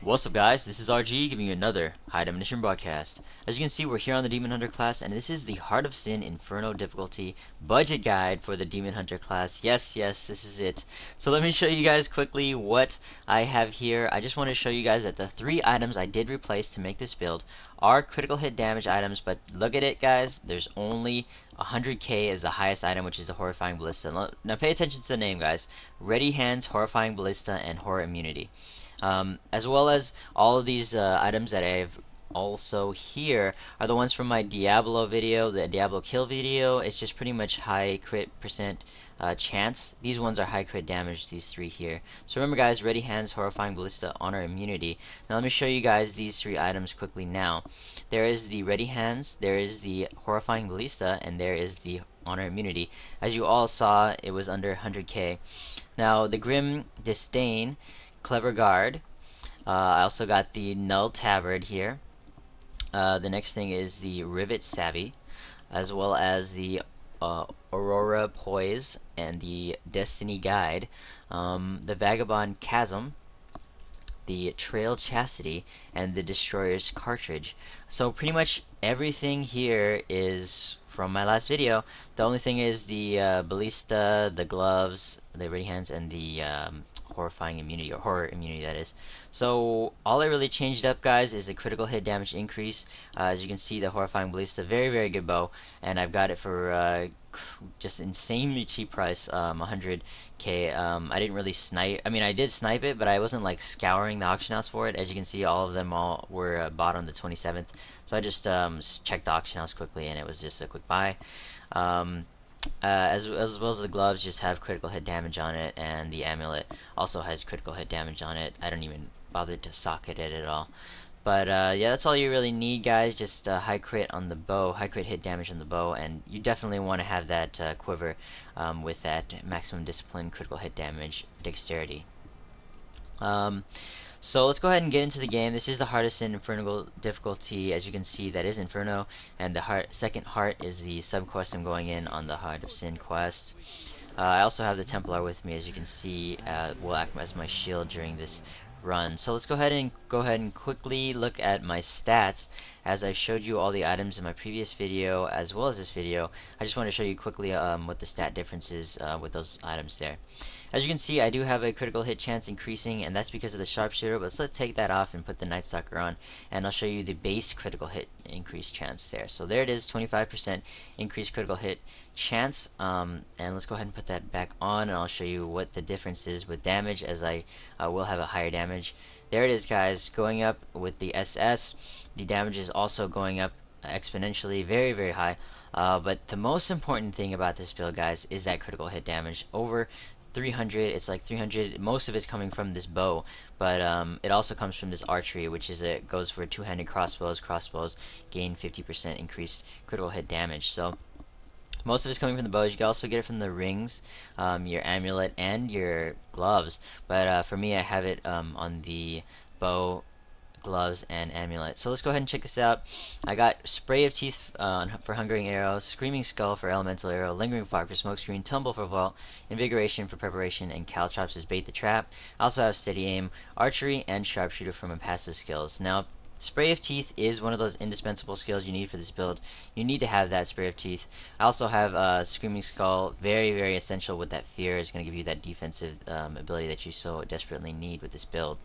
What's up guys, this is RG giving you another High Definition broadcast. As you can see, we're here on the Demon Hunter class, and this is the Heart of Sin Inferno difficulty budget guide for the Demon Hunter class. Yes, this is it. So let me show you guys quickly what I have here. I just want to show you guys that the 3 items I did replace to make this build are critical hit damage items, but look at it guys, there's only 100k as the highest item, which is a Horrifying Ballista. Now pay attention to the name guys. Ready Hands, Horrifying Ballista, and Horror Immunity. As well as all of these items that I've also here are the ones from my Diablo video, the Diablo kill video. It's just pretty much high crit percent chance. These ones are high crit damage, these 3 here. So remember guys, Ready Hands, Horrifying Ballista, Honor Immunity. Now let me show you guys these 3 items quickly now. There is the Ready Hands, there is the Horrifying Ballista, and there is the Honor Immunity. As you all saw, it was under 100k. Now the Grim Disdain, Clever Guard. I also got the Null Tabard here. The next thing is the Rivet Savvy, as well as the Aurora Poise and the Destiny Guide, the Vagabond Chasm, the Trail Chastity, and the Destroyer's Cartridge. So pretty much everything here is from my last video. The only thing is the Ballista, the gloves, the Ready Hands, and the Horrifying Immunity, or Horror Immunity that is. So all I really changed up guys is a critical hit damage increase. As you can see, the Horrifying Ballista, very good bow, and I've got it for just insanely cheap price, 100k. I didn't really snipe, I mean I did snipe it, but I wasn't like scouring the auction house for it. As you can see, all of them were bought on the 27th, so I just checked the auction house quickly and it was just a quick buy. As well as the gloves just have critical hit damage on it, and the amulet also has critical hit damage on it. I don't even bother to socket it at all. But yeah, that's all you really need guys, just high crit on the bow, high crit hit damage on the bow, and you definitely want to have that quiver with that maximum discipline, critical hit damage, dexterity. So let's go ahead and get into the game. This is the Heart of Sin Inferno difficulty. As you can see, that is Inferno, and the second heart is the sub-quest I'm going in on the Heart of Sin quest. I also have the Templar with me, as you can see, will act as my shield during this run. So let's go ahead and quickly look at my stats. As I showed you all the items in my previous video as well as this video, I just want to show you quickly what the stat difference is with those items there. As you can see, I do have a critical hit chance increasing, and that's because of the sharpshooter, but let's take that off and put the Night Stalker on, and I'll show you the base critical hit increase chance there. So there it is, 25% increased critical hit chance, and let's go ahead and put that back on, and I'll show you what the difference is with damage, as I will have a higher damage. There it is guys, going up with the SS. The damage is also going up exponentially, very high, but the most important thing about this build guys is that critical hit damage over 300. It's like 300. Most of it's coming from this bow, but it also comes from this archery, which is it goes for 2-handed crossbows. Crossbows gain 50% increased critical hit damage. So most of it's coming from the bows. You can also get it from the rings, your amulet, and your gloves. But for me, I have it on the bow, gloves, and amulet. So let's go ahead and check this out. I got Spray of Teeth for Hungering Arrow, Screaming Skull for Elemental Arrow, Lingering Fog for Smokescreen, Tumble for Vault, Invigoration for Preparation, and Caltrops as Bait the Trap. I also have Steady Aim, Archery, and Sharpshooter for my passive skills. Now, Spray of Teeth is one of those indispensable skills you need for this build. You need to have that Spray of Teeth. I also have Screaming Skull, very essential with that fear. It's going to give you that defensive ability that you so desperately need with this build.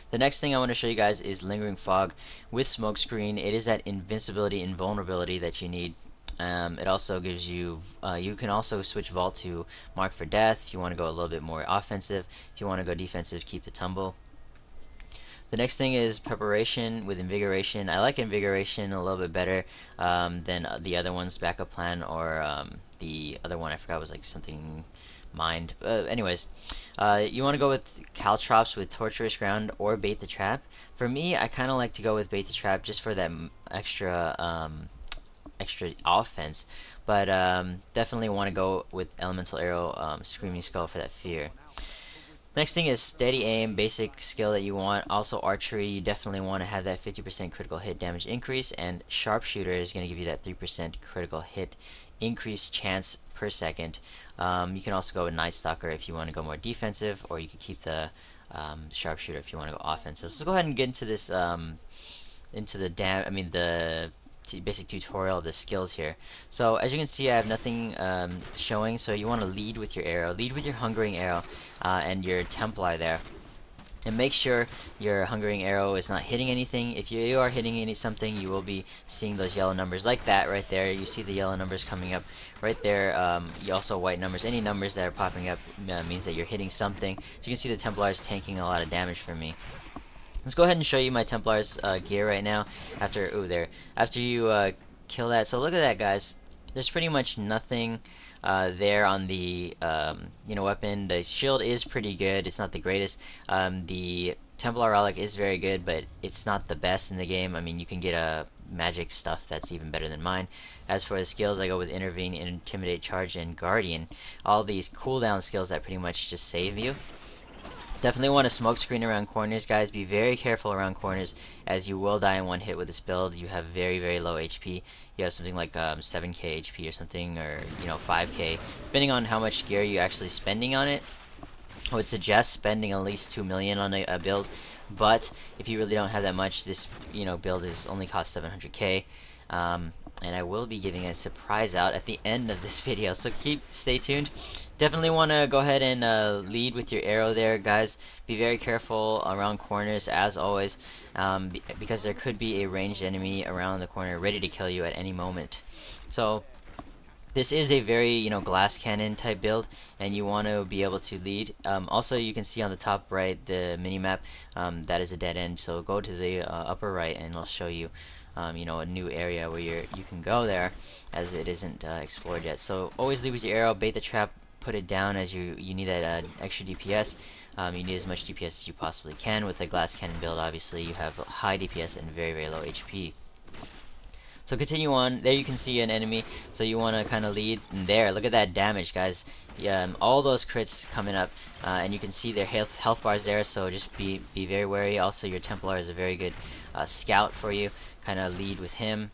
The next thing I want to show you guys is Lingering Fog with Smokescreen. It is that invincibility and vulnerability that you need. It also gives you, you can also switch Vault to Mark for Death if you want to go a little bit more offensive. If you want to go defensive, keep the Tumble. The next thing is Preparation with Invigoration. I like Invigoration a little bit better than the other ones, Backup Plan, or the other one I forgot was like something Mind. Anyways, you want to go with Caltrops with Torturous Ground or Bait the Trap. For me, I kind of like to go with Bait the Trap just for that extra offense, but definitely want to go with Elemental Arrow, Screaming Skull for that fear. Next thing is Steady Aim, basic skill that you want. Also Archery, you definitely want to have that 50% critical hit damage increase, and Sharpshooter is going to give you that 3% critical hit increase chance per second. You can also go with Night Stalker if you want to go more defensive, or you could keep the sharpshooter if you want to go offensive. So let's go ahead and get into this into the basic tutorial of the skills here. So as you can see, I have nothing showing, so you want to lead with your arrow, lead with your hungering arrow and your Templar there. And make sure your hungering arrow is not hitting anything. If you are hitting something, you will be seeing those yellow numbers like that right there. You see the yellow numbers coming up right there. You also white numbers. Any numbers that are popping up means that you're hitting something. So you can see the Templar is tanking a lot of damage for me. Let's go ahead and show you my Templar's gear right now. After you kill that. So look at that, guys. There's pretty much nothing there on the weapon. The shield is pretty good. It's not the greatest. The Templar relic is very good, but it's not the best in the game. I mean, you can get a magic stuff that's even better than mine. As for the skills, I go with Intervene, Intimidate, Charge, and Guardian. All these cooldown skills that pretty much just save you. Definitely want to smoke screen around corners, guys. Be very careful around corners, as you will die in one hit with this build. You have very, very low HP. You have something like 7k HP or something, or 5k, depending on how much gear you're actually spending on it. I would suggest spending at least 2 million on a build, but if you really don't have that much, this build is only cost 700k. And I will be giving a surprise out at the end of this video, so stay tuned. Definitely want to go ahead and lead with your arrow there, guys. Be very careful around corners, as always, because there could be a ranged enemy around the corner ready to kill you at any moment. So this is a very glass cannon type build, and you want to be able to lead. Also, you can see on the top right the mini map, that is a dead end, so go to the upper right and it'll show you a new area where you can go there, as it isn't explored yet. So always lead with your arrow, bait the trap, put it down, as you need that extra DPS. You need as much DPS as you possibly can. With a glass cannon build, obviously you have high DPS and very, very low HP. So continue on. There you can see an enemy, so you want to kind of lead. And there, look at that damage, guys. All those crits coming up, and you can see their health bars there, so just be very wary. Also, your Templar is a very good scout for you. Kind of lead with him,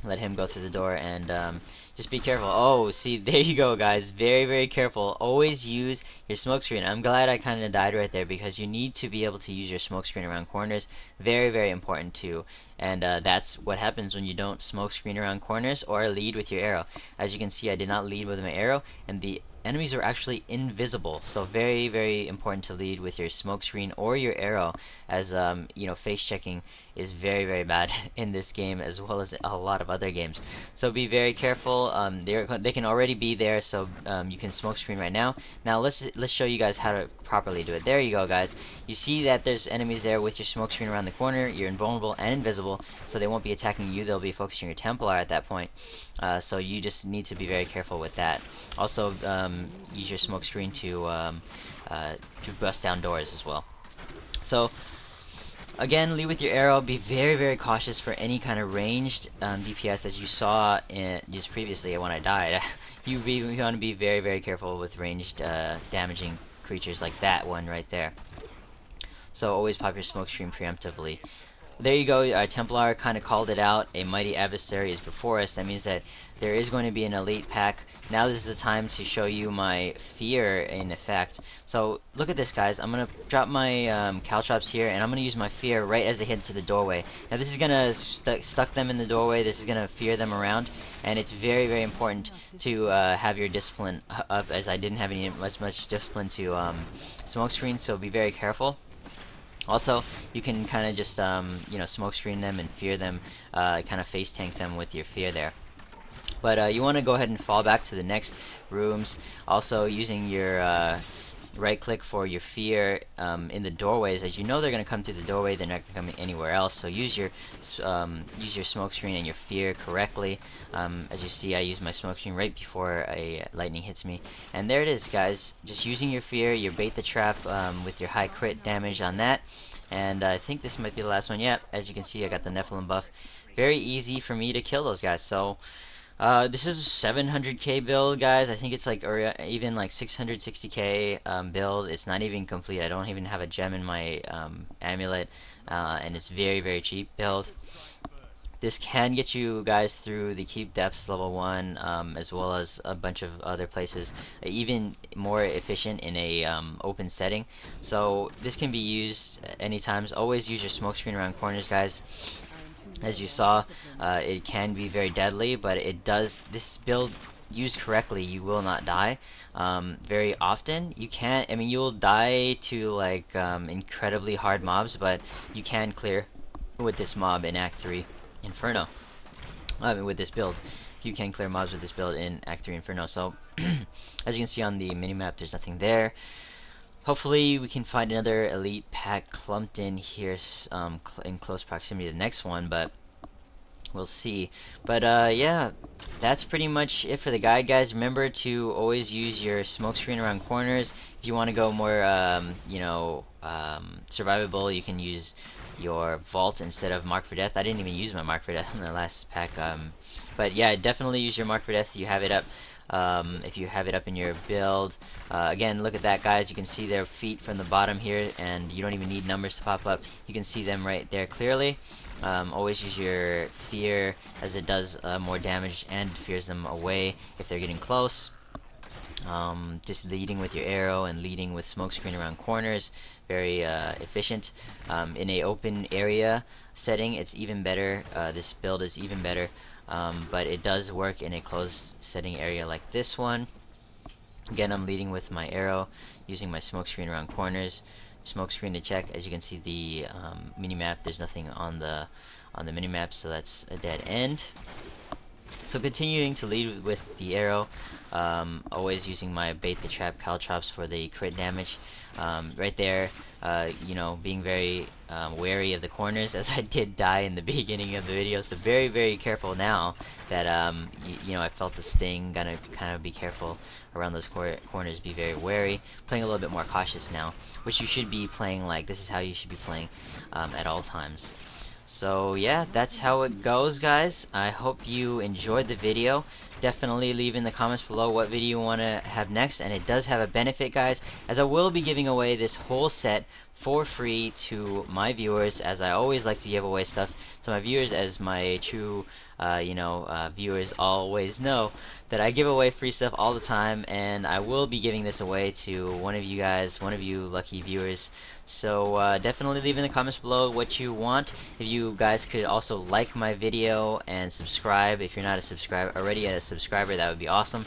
let him go through the door, and just be careful. Oh, see, there you go, guys. Very, very careful. Always use your smoke screen. I'm glad I kind of died right there, because you need to be able to use your smoke screen around corners. Very, very important too. And that's what happens when you don't smoke screen around corners or lead with your arrow. As you can see, I did not lead with my arrow, and the enemies are actually invisible. So very, very important to lead with your smoke screen or your arrow, as face checking is very, very bad in this game, as well as a lot of other games. So be very careful. They can already be there, so you can smoke screen right now. Now let's show you guys how to properly do it. There you go, guys. You see that there's enemies there with your smoke screen around the corner. You're invulnerable and invisible, so they won't be attacking you. They'll be focusing your Templar at that point. So you just need to be very careful with that. Also, use your smoke screen to bust down doors as well. So again, lead with your arrow. Be very, very cautious for any kind of ranged DPS, as you saw just previously when I died. You want to be very, very careful with ranged damaging creatures like that one right there. So always pop your smoke screen preemptively. There you go. Our Templar kind of called it out. A mighty adversary is before us. That means that there is going to be an elite pack. Now this is the time to show you my fear in effect. So look at this, guys. I'm going to drop my caltrops here, and I'm going to use my fear right as they head to the doorway. Now this is going to stuck them in the doorway. This is going to fear them around, and it's very, very important to have your discipline up, as I didn't have as much discipline to smoke screen, so be very careful. Also, you can kind of just smoke screen them and fear them, kind of face tank them with your fear there. But you want to go ahead and fall back to the next rooms. Also, using your right click for your fear in the doorways, as you know they're going to come through the doorway. They're not going to come anywhere else. So use your smoke screen and your fear correctly. As you see, I use my smoke screen right before a lightning hits me, and there it is, guys. Just using your fear, your bait the trap with your high crit damage on that. And I think this might be the last one. Yep, as you can see, I got the Nephilim buff. Very easy for me to kill those guys. So this is a 700k build, guys. I think it's like, or even like 660k build. It's not even complete. I don't even have a gem in my amulet, and it's very, very cheap build. This can get you guys through the Keep Depths level 1, as well as a bunch of other places, even more efficient in a open setting. So this can be used anytime. Always use your smoke screen around corners, guys. As you saw, it can be very deadly, but it does, this build used correctly, you will not die very often. You can't, I mean, you'll die to like incredibly hard mobs, but you can clear with this mob in Act 3 Inferno. I mean, with this build, you can clear mobs with this build in Act 3 Inferno. So, as you can see on the minimap, there's nothing there. Hopefully, we can find another elite pack clumped in here in close proximity to the next one, but we'll see. But yeah, that's pretty much it for the guide, guys. Remember to always use your smoke screen around corners. If you want to go more, you know, survivable, you can use your vault instead of mark for death. I didn't even use my mark for death in the last pack, but yeah, definitely use your mark for death. You have it up. If you have it up in your build. Again, look at that, guys. You can see their feet from the bottom here, and you don't even need numbers to pop up. You can see them right there clearly. Always use your fear, as it does more damage and fears them away if they're getting close. Just leading with your arrow and leading with smoke screen around corners, very efficient. In a open area setting, it's even better. This build is even better, but it does work in a closed setting area like this one. Again, I'm leading with my arrow, using my smoke screen around corners. Smoke screen to check. As you can see, the minimap, there's nothing on the minimap, so that's a dead end. So continuing to lead with the arrow, always using my bait the trap caltrops for the crit damage. Right there, you know, being very wary of the corners, as I did die in the beginning of the video. So very, very careful now that you know, I felt the sting. Gonna kind of be careful around those corners. Be very wary. Playing a little bit more cautious now, which you should be playing like. This is how you should be playing at all times. So yeah, that's how it goes, guys. I hope you enjoyed the video. Definitely leave in the comments below what video you want to have next, and it does have a benefit, guys, as I will be giving away this whole set for free to my viewers, as I always like to give away stuff to my viewers, as my true viewers always know that I give away free stuff all the time, and I will be giving this away to one of you guys, one of you lucky viewers. So definitely leave in the comments below what you want. If you guys could also like my video and subscribe if you're not already a subscriber, that would be awesome.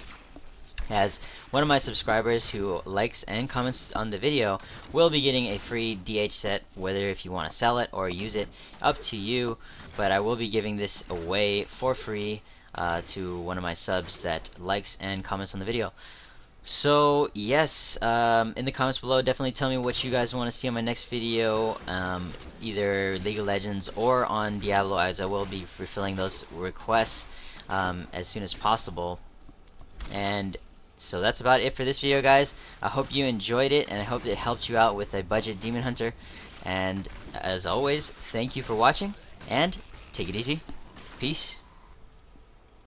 As one of my subscribers who likes and comments on the video will be getting a free DH set, whether if you want to sell it or use it, up to you. But I will be giving this away for free to one of my subs that likes and comments on the video. So yes, in the comments below, definitely tell me what you guys want to see on my next video, either League of Legends or on Diablo, as I will be fulfilling those requests as soon as possible. And so that's about it for this video, guys. I hope you enjoyed it, and I hope it helped you out with a budget demon hunter. And as always, thank you for watching, and take it easy. Peace.